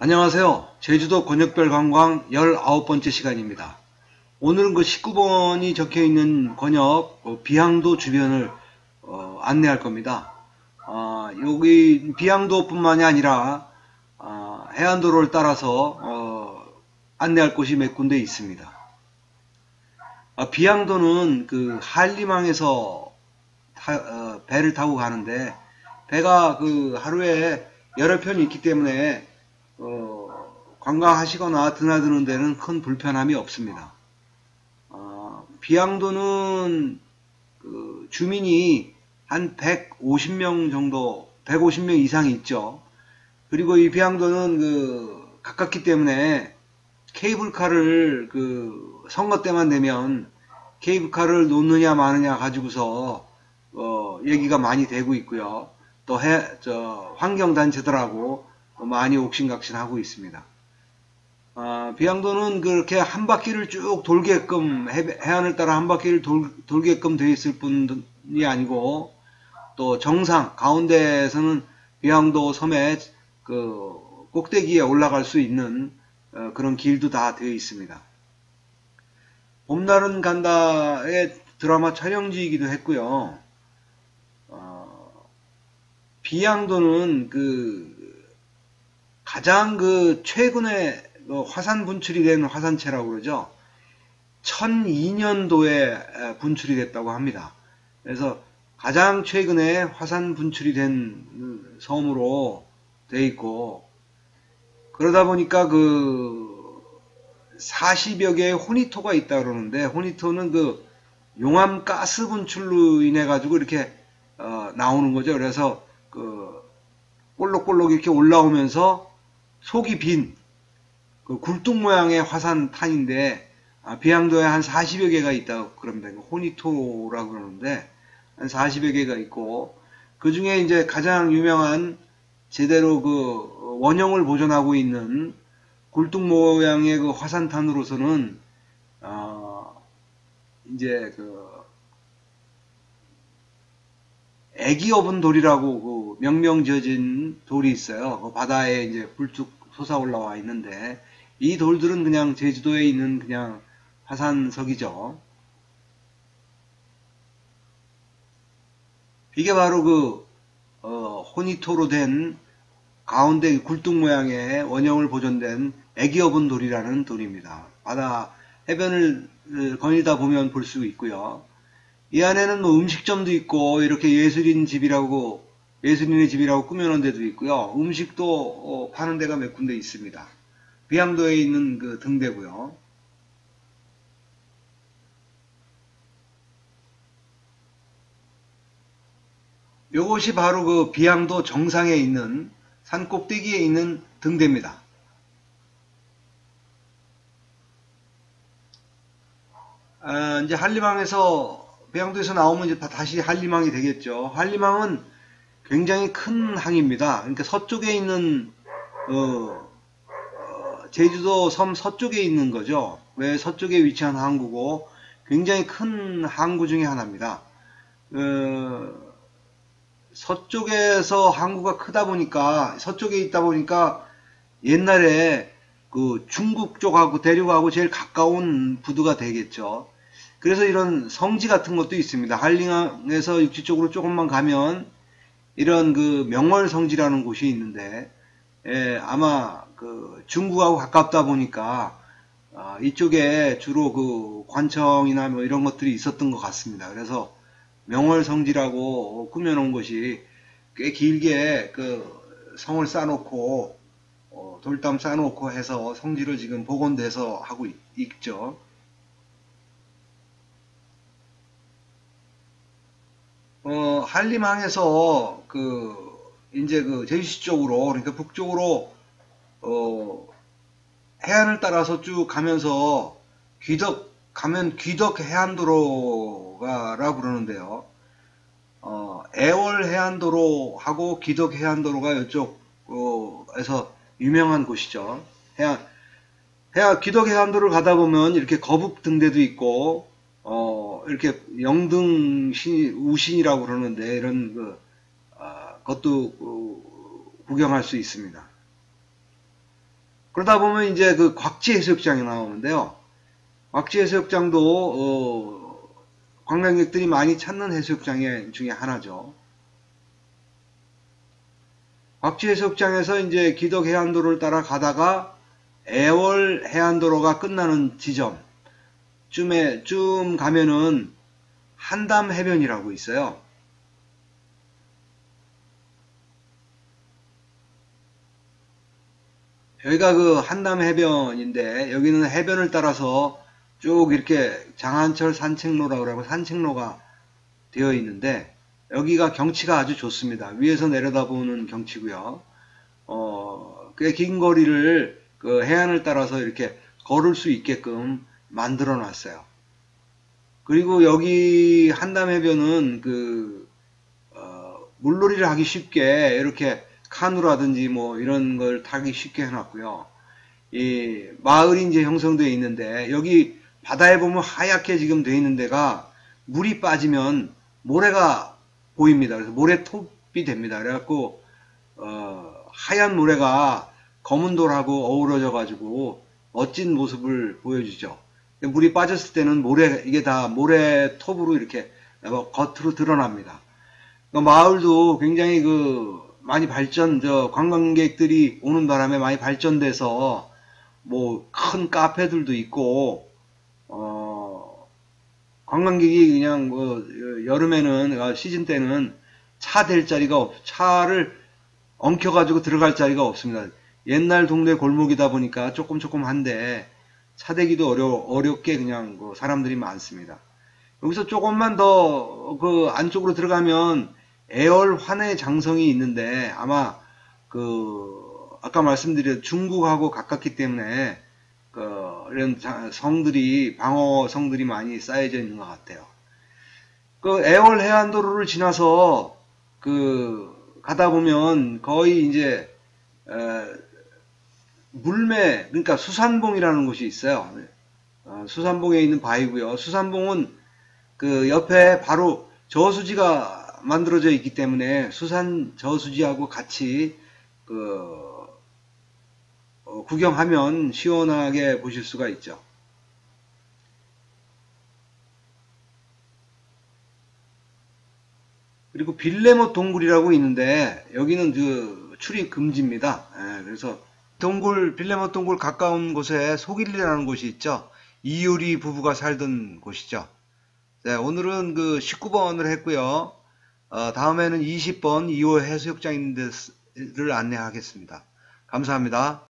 안녕하세요. 제주도 권역별 관광 19번째 시간입니다. 오늘은 그 19번이 적혀 있는 권역 비항도 주변을 안내할 겁니다. 여기 비항도뿐만이 아니라 해안도로를 따라서 안내할 곳이 몇 군데 있습니다. 비항도는 그 한림항에서 배를 타고 가는데, 배가 그 하루에 여러 편이 있기 때문에 관광하시거나 드나드는 데는 큰 불편함이 없습니다. 비항도는 그 주민이 한 150명 정도, 150명 이상이 있죠. 그리고 이 비항도는 그 가깝기 때문에 케이블카를 그 선거 때만 되면 케이블카를 놓느냐 마느냐 가지고서 얘기가 많이 되고 있고요. 또 환경단체들하고 많이 옥신각신하고 있습니다. 비항도는 그렇게 한 바퀴를 쭉 돌게끔, 해안을 따라 한 바퀴를 돌게끔 되어 있을 뿐이 아니고, 또 정상 가운데에서는 비항도 섬의 그 꼭대기에 올라갈 수 있는 그런 길도 다 되어 있습니다. 봄날은 간다의 드라마 촬영지이기도 했고요. 비항도는 그 가장 그 최근에 화산 분출이 된 화산체라고 그러죠. 1002년도에 분출이 됐다고 합니다. 그래서 가장 최근에 화산 분출이 된 섬으로 돼 있고, 그러다 보니까 그 40여 개의 호니토가 있다 그러는데, 호니토는 그 용암 가스 분출로 인해 가지고 이렇게 나오는 거죠. 그래서 그 볼록볼록 이렇게 올라오면서 속이 빈 그 굴뚝 모양의 화산탄인데, 비항도에 한 40여 개가 있다고 그럽니다. 호니토라고 그러는데 한 40여 개가 있고, 그 중에 이제 가장 유명한 제대로 그 원형을 보존하고 있는 굴뚝 모양의 그 화산탄으로서는 이제 그 애기어분 돌이라고 그 명명 지어진 돌이 있어요. 그 바다에 이제 불쑥 솟아 올라와 있는데, 이 돌들은 그냥 제주도에 있는 그냥 화산석이죠. 이게 바로 그 호니토로 된 가운데 굴뚝 모양의 원형을 보존된 애기어분 돌이라는 돌입니다. 바다 해변을 거닐다 보면 볼 수 있고요. 이 안에는 뭐 음식점도 있고, 이렇게 예술인의 집이라고 꾸며놓은 데도 있고요. 음식도 파는 데가 몇 군데 있습니다. 비항도에 있는 그 등대고요. 요것이 바로 그 비항도 정상에 있는 산 꼭대기에 있는 등대입니다. 이제 비항도에서 나오면 이제 다시 한림항이 되겠죠. 한림항은 굉장히 큰 항입니다. 그러니까 서쪽에 있는 제주도 섬 서쪽에 있는 거죠. 왜 서쪽에 위치한 항구고 굉장히 큰 항구 중에 하나입니다. 서쪽에서 항구가 크다 보니까, 서쪽에 있다 보니까 옛날에 그 중국 쪽하고 대륙하고 제일 가까운 부두가 되겠죠. 그래서 이런 성지 같은 것도 있습니다. 한림항에서 육지 쪽으로 조금만 가면 이런 그 명월성지라는 곳이 있는데, 아마 그 중국하고 가깝다 보니까 이쪽에 주로 그 관청이나 뭐 이런 것들이 있었던 것 같습니다. 그래서 명월성지라고 꾸며놓은 것이 꽤 길게 그 성을 쌓아놓고 돌담 쌓아놓고 해서 성지로 지금 복원돼서 하고 있죠. 한림항에서 이제 그 제주시 쪽으로, 그러니까 북쪽으로 해안을 따라서 쭉 가면서 귀덕 해안도로가라고 그러는데요. 애월 해안도로하고 귀덕 해안도로가 이쪽에서 유명한 곳이죠. 귀덕 해안도로를 가다 보면 이렇게 거북 등대도 있고, 이렇게 영등 우신이라고 그러는데, 이런 것도 구경할 수 있습니다. 그러다 보면 이제 그 곽지 해수욕장이 나오는데요. 곽지 해수욕장도 관광객들이 많이 찾는 해수욕장 중에 하나죠. 곽지 해수욕장에서 이제 기덕 해안도로를 따라 가다가 애월 해안도로가 끝나는 지점쯤 가면은 한담 해변이라고 있어요. 여기가 그 한담 해변인데, 여기는 해변을 따라서 쭉 이렇게 장한철 산책로라고 하고 산책로가 되어 있는데, 여기가 경치가 아주 좋습니다. 위에서 내려다보는 경치고요. 꽤 긴 거리를 그 해안을 따라서 이렇게 걸을 수 있게끔 만들어 놨어요. 그리고 여기 한담해변은 물놀이를 하기 쉽게 이렇게 카누라든지 뭐 이런 걸 타기 쉽게 해놨고요. 이 마을이 이제 형성되어 있는데, 여기 바다에 보면 하얗게 지금 되어 있는 데가 물이 빠지면 모래가 보입니다. 그래서 모래톱이 됩니다. 그래갖고 하얀 모래가 검은 돌하고 어우러져 가지고 멋진 모습을 보여주죠. 물이 빠졌을 때는 이게 다 모래톱으로 이렇게 겉으로 드러납니다. 마을도 굉장히 많이 관광객들이 오는 바람에 많이 발전돼서 뭐 큰 카페들도 있고, 관광객이 그냥 여름에는 시즌 때는 차를 엉켜가지고 들어갈 자리가 없습니다. 옛날 동네 골목이다 보니까 조금한데 차 대기도 어렵게 그냥 사람들이 많습니다. 여기서 조금만 더 안쪽으로 들어가면 애월 환해 장성이 있는데, 아마 아까 말씀드린 중국하고 가깝기 때문에 이런 방어 성들이 많이 쌓여져 있는 것 같아요. 애월 해안도로를 지나서 가다 보면 거의 이제 물매, 그러니까 수산봉이라는 곳이 있어요. 수산봉에 있는 바위고요. 수산봉은 옆에 바로 저수지가 만들어져 있기 때문에 수산 저수지하고 같이 구경하면 시원하게 보실 수가 있죠. 그리고 빌레못 동굴이라고 있는데, 여기는 출입 금지입니다. 그래서 빌레못 동굴 가까운 곳에 속일리라는 곳이 있죠. 이유리 부부가 살던 곳이죠. 네, 오늘은 19번을 했고요. 다음에는 20번 2호 해수욕장 있는 데를 안내하겠습니다. 감사합니다.